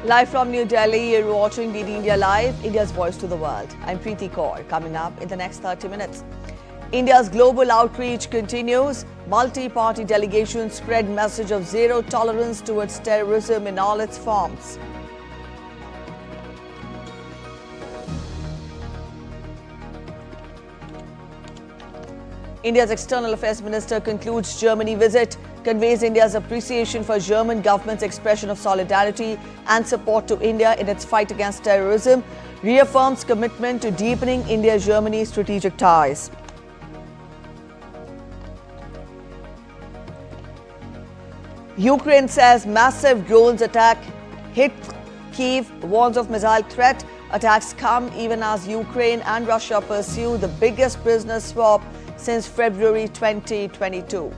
Live from New Delhi, you're watching DD India Live, India's voice to the world. I'm Preeti Kaur. Coming up in the next 30 minutes. India's global outreach continues. Multi-party delegations spread message of zero tolerance towards terrorism in all its forms. India's External Affairs Minister concludes Germany visit, conveys India's appreciation for German government's expression of solidarity and support to India in its fight against terrorism, reaffirms commitment to deepening India-Germany strategic ties. Ukraine says massive drones attack hit Kyiv, warns of missile threat. Attacks come even as Ukraine and Russia pursue the biggest prisoner swap since February 2022.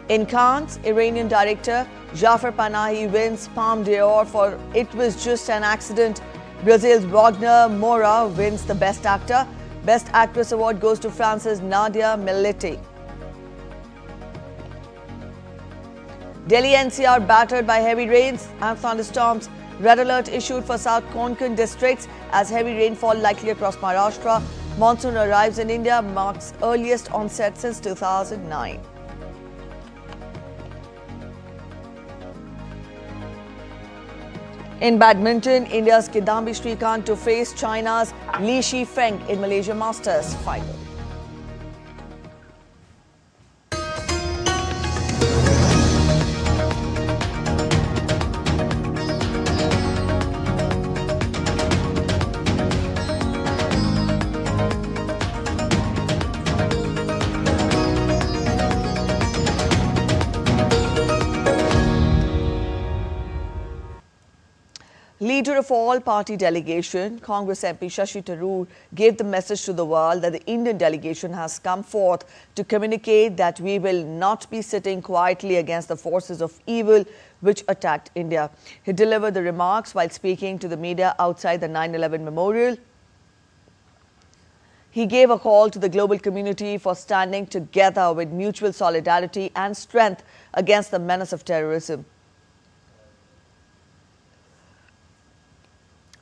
In Cannes, Iranian director Jafar Panahi wins Palme d'Or for It Was Just an Accident. Brazil's Wagner Moura wins the Best Actor. Best Actress award goes to France's Nadia Militi. Delhi-NCR battered by heavy rains and thunderstorms. Red alert issued for South Konkan districts as heavy rainfall likely across Maharashtra. Monsoon arrives in India, marks earliest onset since 2009. In badminton, India's Kidambi Srikanth to face China's Li Shifeng in Malaysia Masters final. Leader of all-party delegation, Congress MP Shashi Tharoor gave the message to the world that the Indian delegation has come forth to communicate that we will not be sitting quietly against the forces of evil which attacked India. He delivered the remarks while speaking to the media outside the 9/11 memorial. He gave a call to the global community for standing together with mutual solidarity and strength against the menace of terrorism.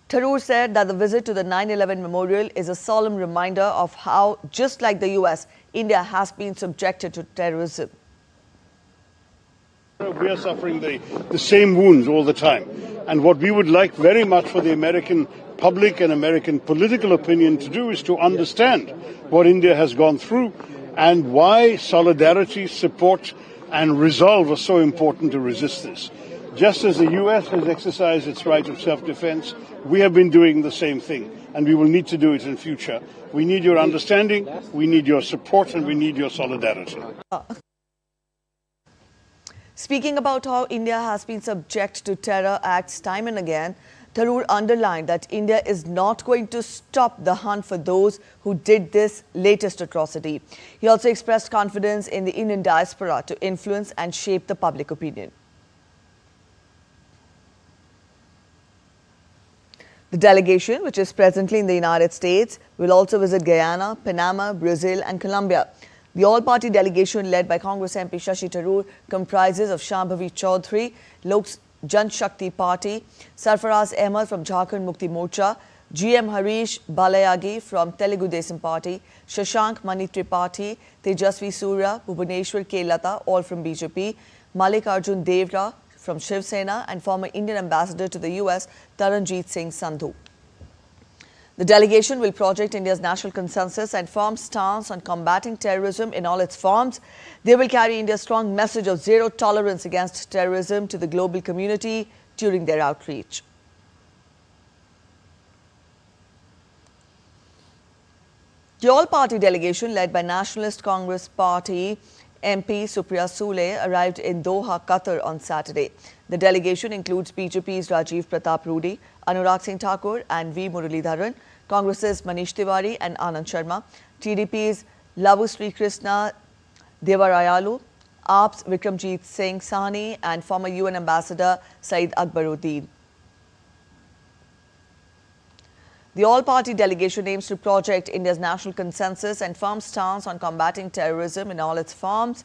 Tharoor said that the visit to the 9/11 memorial is a solemn reminder of how, just like the US, India has been subjected to terrorism. We are suffering the same wounds all the time. And what we would like very much for the American public and American political opinion to do is to understand what India has gone through and why solidarity, support and resolve are so important to resist this. Just as the US has exercised its right of self-defense, we have been doing the same thing, and we will need to do it in future. We need your understanding, we need your support, and we need your solidarity. Speaking about how India has been subject to terror acts time and again, Tharoor underlined that India is not going to stop the hunt for those who did this latest atrocity. He also expressed confidence in the Indian diaspora to influence and shape the public opinion. The delegation, which is presently in the United States, will also visit Guyana, Panama, Brazil and Colombia. The all-party delegation led by Congress MP Shashi Tharoor comprises of Shambhavi Chaudhary, Lok Jan Shakti Party, Sarfaraz Ahmed from Jharkhand Mukti Morcha, GM Harish Balayagi from Telugu Desam Party, Shashank Mani Tripathi, Tejasvi Surya, Bhubaneswar K. Lata, all from BJP, Malik Arjun Devra from Shiv Sena and former Indian ambassador to the US, Taranjeet Singh Sandhu. The delegation will project India's national consensus and firm stance on combating terrorism in all its forms. They will carry India's strong message of zero tolerance against terrorism to the global community during their outreach. The all-party delegation led by Nationalist Congress Party MP Supriya Sule arrived in Doha, Qatar on Saturday. The delegation includes BJP's Rajiv Pratap Rudy, Anurag Singh Thakur and V. Muralidharan, Congress's Manish Tiwari and Anand Sharma, TDP's Lavu Sri Krishna Devarayalu, AAP's Vikramjit Singh Sahni and former UN Ambassador Saeed Akbaruddin. The all-party delegation aims to project India's national consensus and firm stance on combating terrorism in all its forms.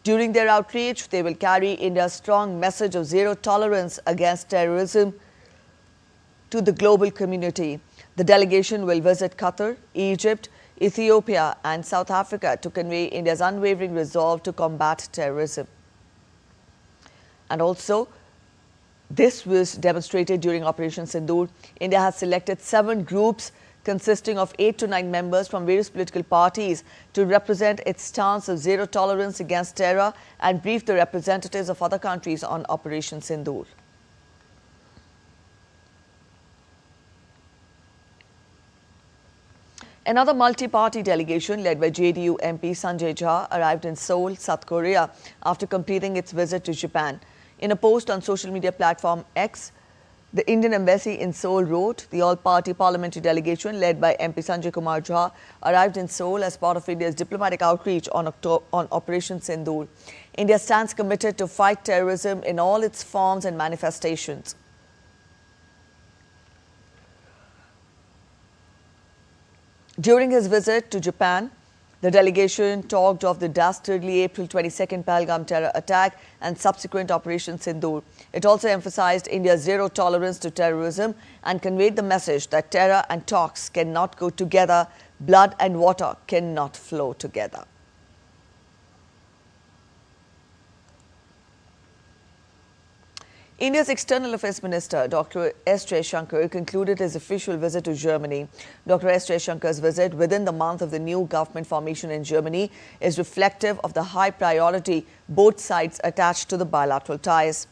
During their outreach, they will carry India's strong message of zero tolerance against terrorism to the global community. The delegation will visit Qatar, Egypt, Ethiopia and South Africa to convey India's unwavering resolve to combat terrorism. And also, this was demonstrated during Operation Sindoor. India has selected 7 groups consisting of 8 to 9 members from various political parties to represent its stance of zero tolerance against terror and brief the representatives of other countries on Operation Sindoor. Another multi-party delegation led by JDU MP Sanjay Jha arrived in Seoul, South Korea after completing its visit to Japan. In a post on social media platform X, the Indian Embassy in Seoul wrote, the all-party parliamentary delegation led by MP Sanjay Kumar Jha arrived in Seoul as part of India's diplomatic outreach on Operation Sindoor. India stands committed to fight terrorism in all its forms and manifestations. During his visit to Japan, the delegation talked of the dastardly April 22nd Pahalgam terror attack and subsequent Operation Sindoor. It also emphasized India's zero tolerance to terrorism and conveyed the message that terror and talks cannot go together, blood and water cannot flow together. India's External Affairs Minister, Dr. S. Jaishankar, concluded his official visit to Germany. Dr. S. Jaishankar's visit within the month of the new government formation in Germany is reflective of the high priority both sides attach to the bilateral ties.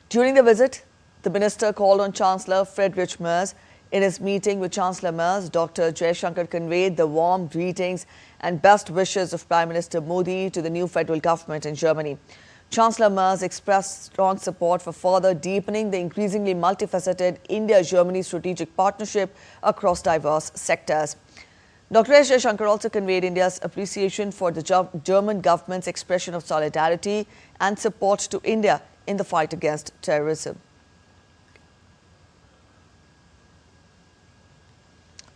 During the visit, the minister called on Chancellor Friedrich Merz. In his meeting with Chancellor Merz, Dr. Jaishankar conveyed the warm greetings and best wishes of Prime Minister Modi to the new federal government in Germany. Chancellor Merz expressed strong support for further deepening the increasingly multifaceted India-Germany strategic partnership across diverse sectors. Dr. S. Jaishankar also conveyed India's appreciation for the German government's expression of solidarity and support to India in the fight against terrorism.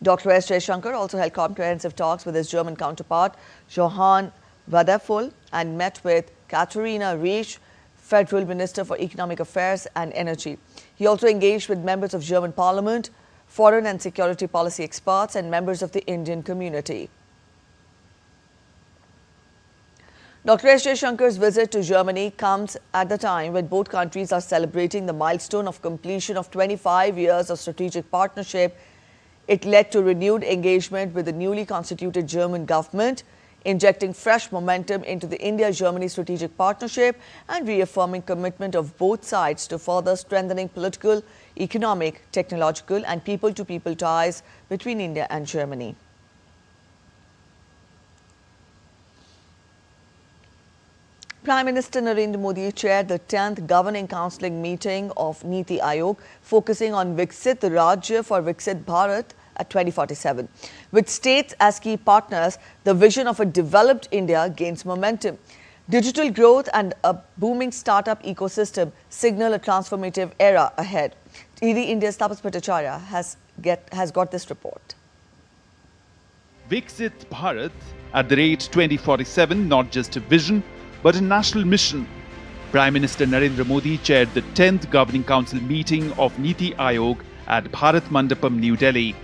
Dr. S. Jaishankar also held comprehensive talks with his German counterpart, Johann Wadephul, and met with Katharina Riesch, Federal Minister for Economic Affairs and Energy. He also engaged with members of German Parliament, foreign and security policy experts, and members of the Indian community. Dr. S. Jaishankar's visit to Germany comes at the time when both countries are celebrating the milestone of completion of 25 years of strategic partnership. It led to renewed engagement with the newly constituted German government, injecting fresh momentum into the India-Germany strategic partnership and reaffirming commitment of both sides to further strengthening political, economic, technological and people-to-people ties between India and Germany. Prime Minister Narendra Modi chaired the 10th Governing Council meeting of NITI Aayog, focusing on Vixit Rajya for Vixit Bharat at 2047. With states as key partners, the vision of a developed India gains momentum. Digital growth and a booming startup ecosystem signal a transformative era ahead. ED India's Tapas Bhattacharya has got this report. Vixit Bharat at the rate 2047, not just a vision, but a national mission. Prime Minister Narendra Modi chaired the 10th Governing Council meeting of NITI Aayog at Bharat Mandapam, New Delhi.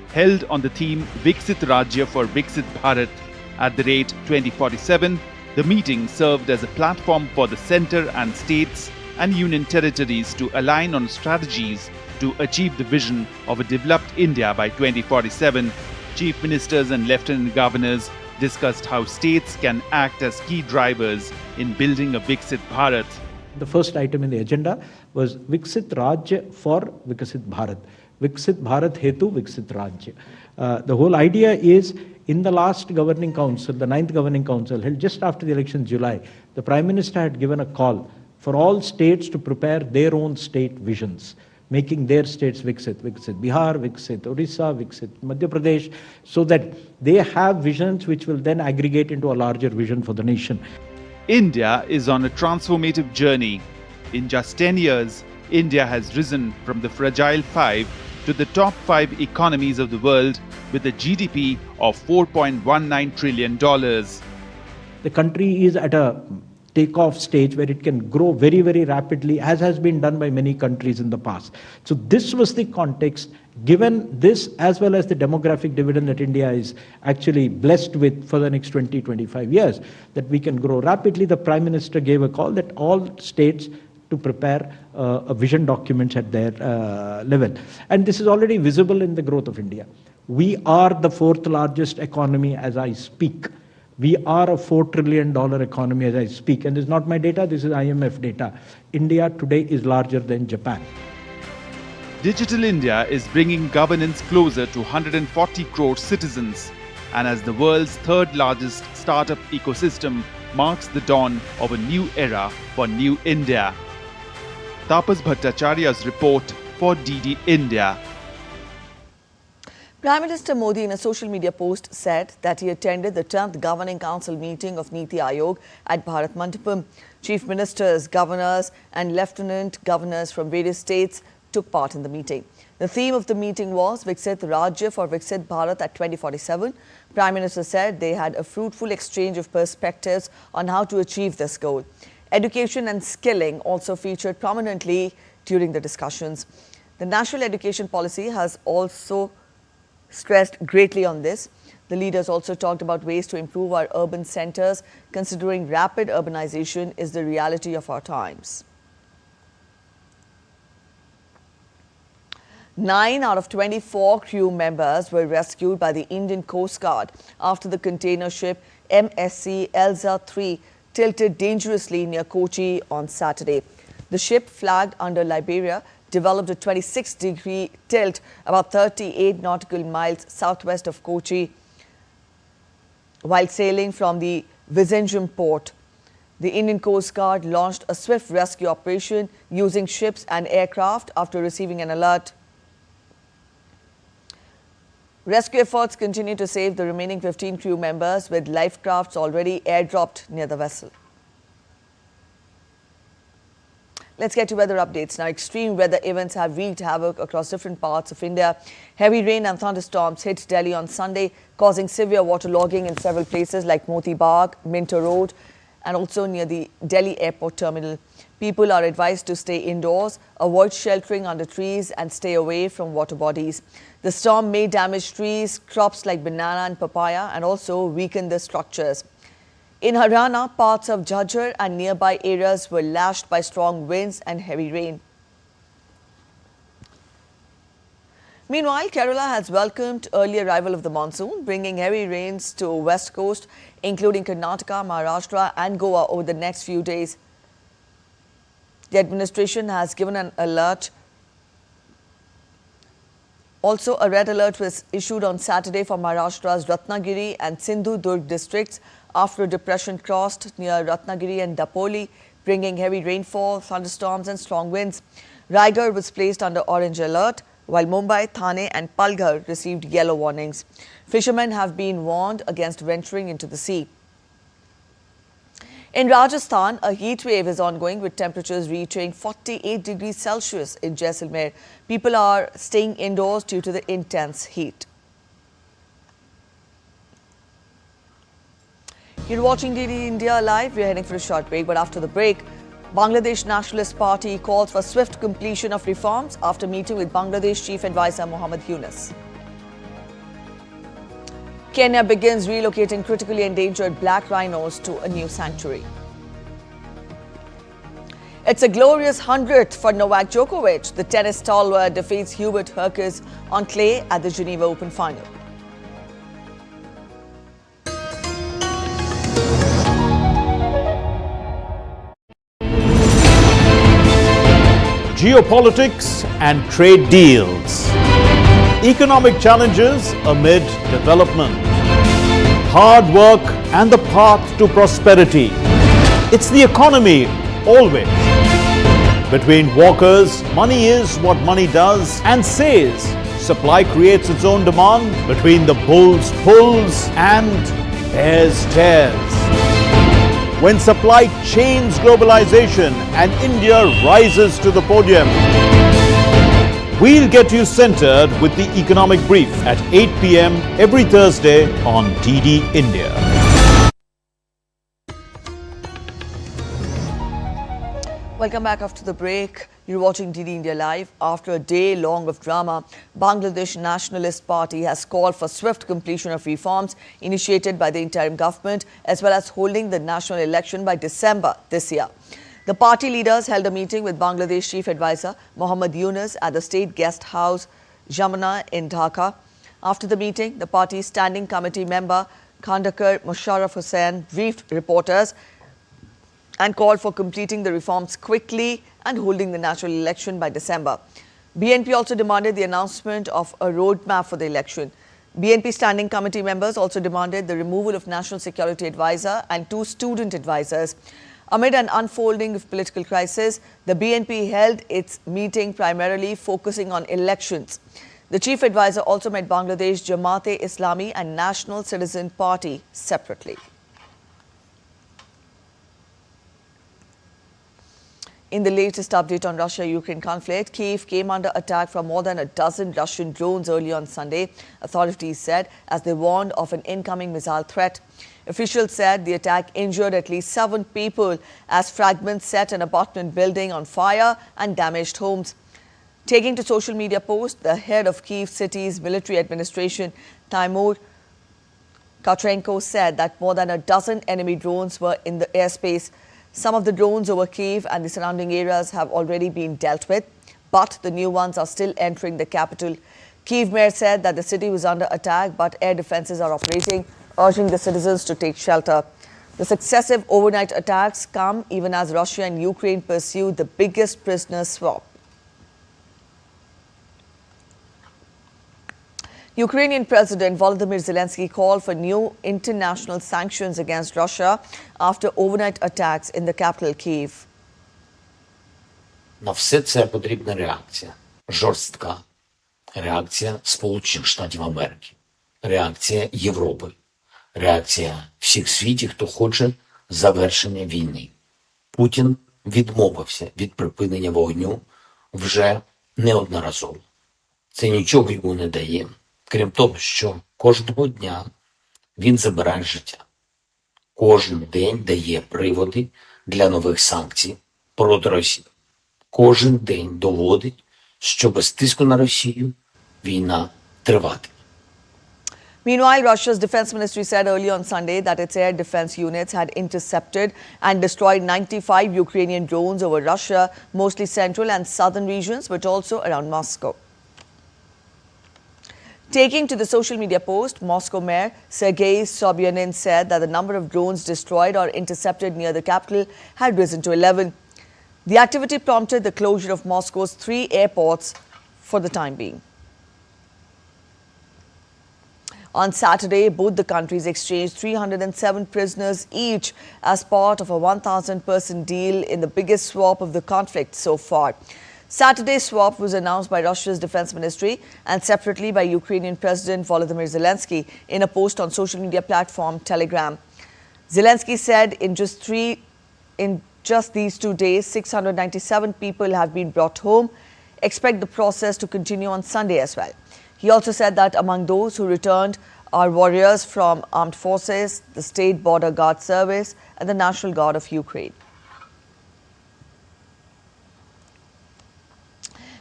Held on the theme Vixit Rajya for Vixit Bharat at the rate 2047, the meeting served as a platform for the centre and states and union territories to align on strategies to achieve the vision of a developed India by 2047. Chief Ministers and Lieutenant Governors discussed how states can act as key drivers in building a Vixit Bharat. The first item in the agenda was Vixit Rajya for Vikasit Bharat. Vixit Bharat Hetu Vixit Rajya. The whole idea is, in the last Governing Council, the 9th Governing Council, held just after the election in July, the Prime Minister had given a call for all states to prepare their own state visions, making their states Vixit, Vixit Bihar, Vixit Odisha, Vixit Madhya Pradesh, so that they have visions which will then aggregate into a larger vision for the nation. India is on a transformative journey. In just 10 years, India has risen from the fragile 5 to the top 5 economies of the world with a GDP of $4.19 trillion. The country is at a takeoff stage where it can grow very, very rapidly, as has been done by many countries in the past. So this was the context. Given this, as well as the demographic dividend that India is actually blessed with for the next 20-25 years, that we can grow rapidly, the Prime Minister gave a call that all states to prepare a vision document at their level. And this is already visible in the growth of India. We are the 4th largest economy as I speak. We are a $4 trillion economy as I speak. And this is not my data, this is IMF data. India today is larger than Japan. Digital India is bringing governance closer to 140 crore citizens, and as the world's 3rd largest startup ecosystem, marks the dawn of a new era for New India. Tapas Bhattacharya's report for DD India. Prime Minister Modi, in a social media post, said that he attended the 10th Governing Council meeting of NITI Aayog at Bharat Mandapam. Chief Ministers, Governors and Lieutenant Governors from various states took part in the meeting. The theme of the meeting was Vixit Rajya for Vixit Bharat at 2047. Prime Minister said they had a fruitful exchange of perspectives on how to achieve this goal. Education and skilling also featured prominently during the discussions. The national education policy has also stressed greatly on this. The leaders also talked about ways to improve our urban centers, considering rapid urbanization is the reality of our times. 9 out of 24 crew members were rescued by the Indian Coast Guard after the container ship MSC Elsa 3 tilted dangerously near Kochi on Saturday. The ship, flagged under Liberia, developed a 26-degree tilt about 38 nautical miles southwest of Kochi while sailing from the Vizhinjam port. The Indian Coast Guard launched a swift rescue operation using ships and aircraft after receiving an alert. Rescue efforts continue to save the remaining 15 crew members, with life crafts already airdropped near the vessel. Let's get to weather updates now. Extreme weather events have wreaked havoc across different parts of India. Heavy rain and thunderstorms hit Delhi on Sunday, causing severe waterlogging in several places like Moti Bagh, Minto Road, and also near the Delhi Airport Terminal. People are advised to stay indoors, avoid sheltering under trees, and stay away from water bodies. The storm may damage trees, crops like banana and papaya, and also weaken the structures. In Haryana, parts of Jhajjar and nearby areas were lashed by strong winds and heavy rain. Meanwhile, Kerala has welcomed early arrival of the monsoon, bringing heavy rains to west coast, including Karnataka, Maharashtra and Goa over the next few days. The administration has given an alert. Also, a red alert was issued on Saturday for Maharashtra's Ratnagiri and Sindhu-Durg districts after a depression crossed near Ratnagiri and Dapoli, bringing heavy rainfall, thunderstorms and strong winds. Raigad was placed under orange alert, while Mumbai, Thane and Palghar received yellow warnings. Fishermen have been warned against venturing into the sea. In Rajasthan, a heat wave is ongoing with temperatures reaching 48 degrees Celsius in Jaisalmer. People are staying indoors due to the intense heat. You're watching DD India Live. We're heading for a short break, but after the break, Bangladesh Nationalist Party calls for swift completion of reforms after meeting with Bangladesh Chief Advisor Muhammad Yunus. Kenya begins relocating critically endangered black rhinos to a new sanctuary. It's a glorious 100th for Novak Djokovic. The tennis stalwart defeats Hubert Hurkacz on clay at the Geneva Open final. Geopolitics and trade deals. Economic challenges amid development. Hard work and the path to prosperity. It's the economy always. Between walkers, money is what money does and says. Supply creates its own demand. Between the bulls pulls and bears tears. When supply chains globalization and India rises to the podium. We'll get you centered with the economic brief at 8 p.m. every Thursday on DD India. Welcome back after the break. You're watching DD India Live. After a day long of drama, Bangladesh Nationalist Party has called for swift completion of reforms initiated by the interim government, as well as holding the national election by December this year. The party leaders held a meeting with Bangladesh Chief Advisor Mohammad Yunus at the State Guest House Jamuna in Dhaka. After the meeting, the party's standing committee member Khandakar Musharraf Hussain briefed reporters and called for completing the reforms quickly and holding the national election by December. BNP also demanded the announcement of a roadmap for the election. BNP standing committee members also demanded the removal of National Security Advisor and 2 student advisors. Amid an unfolding of political crisis, the BNP held its meeting primarily focusing on elections. The chief advisor also met Bangladesh Jamaat-e-Islami and National Citizen Party separately. In the latest update on Russia-Ukraine conflict, Kyiv came under attack from more than a dozen Russian drones early on Sunday, authorities said, as they warned of an incoming missile threat. Officials said the attack injured at least 7 people as fragments set an apartment building on fire and damaged homes. Taking to social media posts, the head of Kyiv city's military administration, Timur Kotrenko, said that more than a dozen enemy drones were in the airspace. Some of the drones over Kyiv and the surrounding areas have already been dealt with, but the new ones are still entering the capital. Kyiv mayor said that the city was under attack, but air defenses are operating, urging the citizens to take shelter. The successive overnight attacks come even as Russia and Ukraine pursue the biggest prisoner swap. Ukrainian President Volodymyr Zelensky called for new international sanctions against Russia after overnight attacks in the capital Kyiv. На все це потрібна реакція. Жорстка. Реакція Сполучених Штатів Америки. Реакція Європи. Реакція всіх світів, хто хоче завершення війни. Путін відмовився від припинення вогню вже неодноразово. Це нічого йому не дає, крім того, що кожного дня він забирає життя. Кожен день дає приводи для нових санкцій проти Росії. Кожен день доводить, що без тиску на Росію війна триватиме. Meanwhile, Russia's defense ministry said early on Sunday that its air defense units had intercepted and destroyed 95 Ukrainian drones over Russia, mostly central and southern regions, but also around Moscow. Taking to the social media post, Moscow Mayor Sergei Sobyanin said that the number of drones destroyed or intercepted near the capital had risen to 11. The activity prompted the closure of Moscow's 3 airports for the time being. On Saturday, both the countries exchanged 307 prisoners each as part of a 1,000-person deal in the biggest swap of the conflict so far. Saturday's swap was announced by Russia's defense ministry and separately by Ukrainian President Volodymyr Zelensky in a post on social media platform Telegram. Zelensky said in just these 2 days, 697 people have been brought home. Expect the process to continue on Sunday as well. He also said that among those who returned are warriors from armed forces, the State Border Guard Service and the National Guard of Ukraine.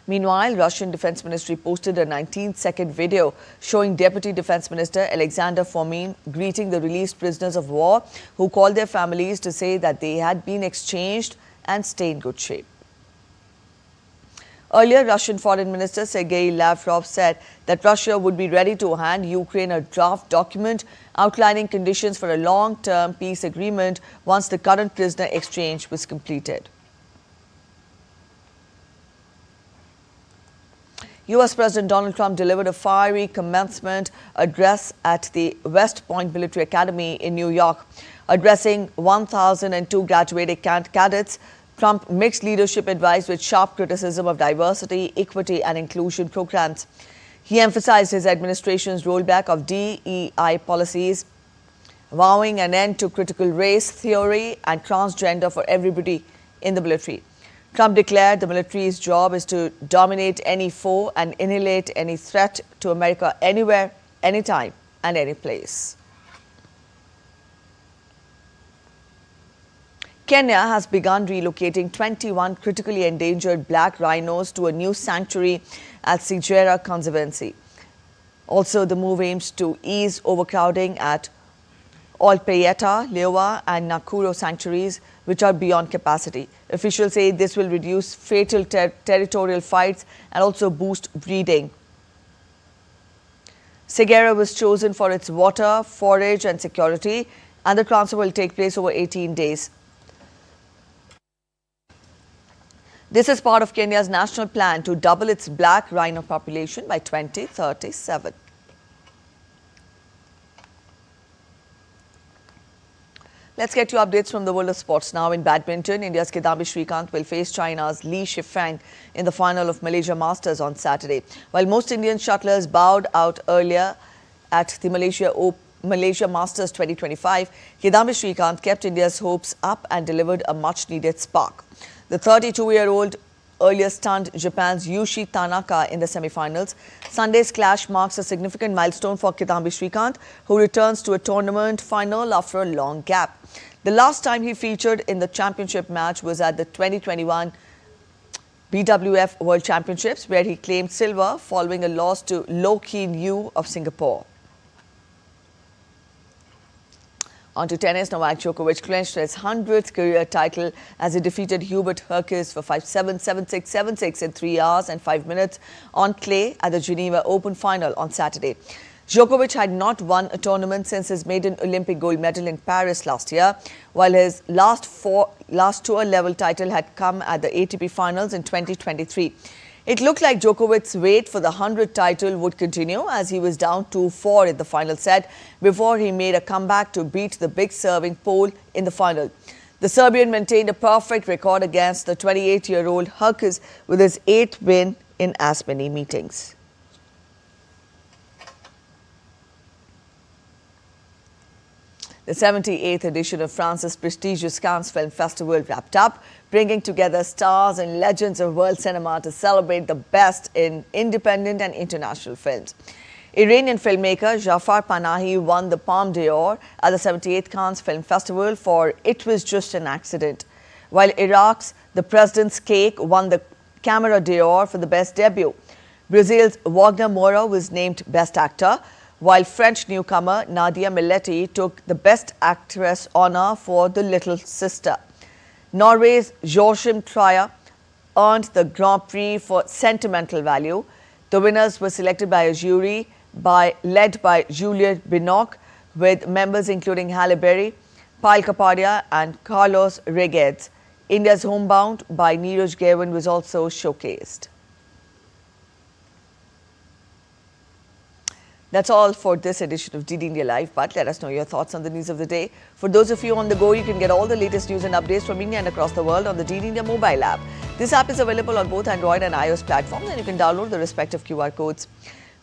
Meanwhile, Russian Defense Ministry posted a 19-second video showing Deputy Defense Minister Alexander Fomin greeting the released prisoners of war who called their families to say that they had been exchanged and stay in good shape. Earlier, Russian Foreign Minister Sergei Lavrov said that Russia would be ready to hand Ukraine a draft document outlining conditions for a long-term peace agreement once the current prisoner exchange was completed. U.S. President Donald Trump delivered a fiery commencement address at the West Point Military Academy in New York. Addressing 1,002 graduating cadets, Trump mixed leadership advice with sharp criticism of diversity, equity and inclusion programs. He emphasized his administration's rollback of DEI policies, vowing an end to critical race theory and transgender for everybody in the military. Trump declared the military's job is to dominate any foe and annihilate any threat to America anywhere, anytime, and any place. Kenya has begun relocating 21 critically endangered black rhinos to a new sanctuary at Sigera Conservancy. Also, the move aims to ease overcrowding at Olpeyeta, Lewa and Nakuru sanctuaries, which are beyond capacity. Officials say this will reduce fatal territorial fights and also boost breeding. Sigera was chosen for its water, forage and security, and the transfer will take place over 18 days. This is part of Kenya's national plan to double its black rhino population by 2037. Let's get you updates from the world of sports now. In badminton, India's Kidambi Srikanth will face China's Li Shifeng in the final of Malaysia Masters on Saturday. While most Indian shuttlers bowed out earlier at the Malaysia Masters 2025, Kidambi Srikanth kept India's hopes up and delivered a much-needed spark. The 32-year-old earlier stunned Japan's Yushi Tanaka in the semi-finals. Sunday's clash marks a significant milestone for Kidambi Srikanth, who returns to a tournament final after a long gap. The last time he featured in the championship match was at the 2021 BWF World Championships, where he claimed silver following a loss to Loh Keen Yew of Singapore. On to tennis, Novak Djokovic clinched his 100th career title as he defeated Hubert Hurkacz for 5-7, 7-6, 7-6 in 3 hours and 5 minutes on clay at the Geneva Open final on Saturday. Djokovic had not won a tournament since his maiden Olympic gold medal in Paris last year, while his last tour-level title had come at the ATP Finals in 2023. It looked like Djokovic's wait for the 100th title would continue as he was down 2-4 in the final set before he made a comeback to beat the big serving Pole in the final. The Serbian maintained a perfect record against the 28-year-old Hurkacz with his 8th win in as many meetings. The 78th edition of France's prestigious Cannes Film Festival wrapped up, bringing together stars and legends of world cinema to celebrate the best in independent and international films. Iranian filmmaker Jafar Panahi won the Palme d'Or at the 78th Cannes Film Festival for It Was Just an Accident, while Iraq's The President's Cake won the Camera d'Or for the best debut. Brazil's Wagner Moura was named Best Actor, while French newcomer Nadia Milletti took the Best Actress honour for The Little Sister. Norway's Joachim Trier earned the Grand Prix for Sentimental Value. The winners were selected by a jury led by Juliette Binoche, with members including Halle Berry, Pyle Kapadia and Carlos Reguez. India's Homebound by Neeraj Gavin was also showcased. That's all for this edition of DD India Live, but let us know your thoughts on the news of the day. For those of you on the go, you can get all the latest news and updates from India and across the world on the DD India mobile app. This app is available on both Android and iOS platforms, and you can download the respective QR codes.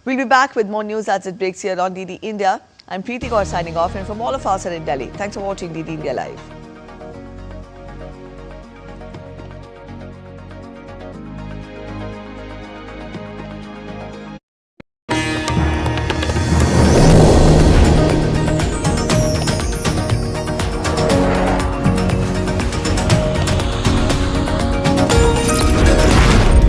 We'll be back with more news as it breaks here on DD India. I'm Preeti Kaur signing off, and from all of us in Delhi, thanks for watching DD India Live.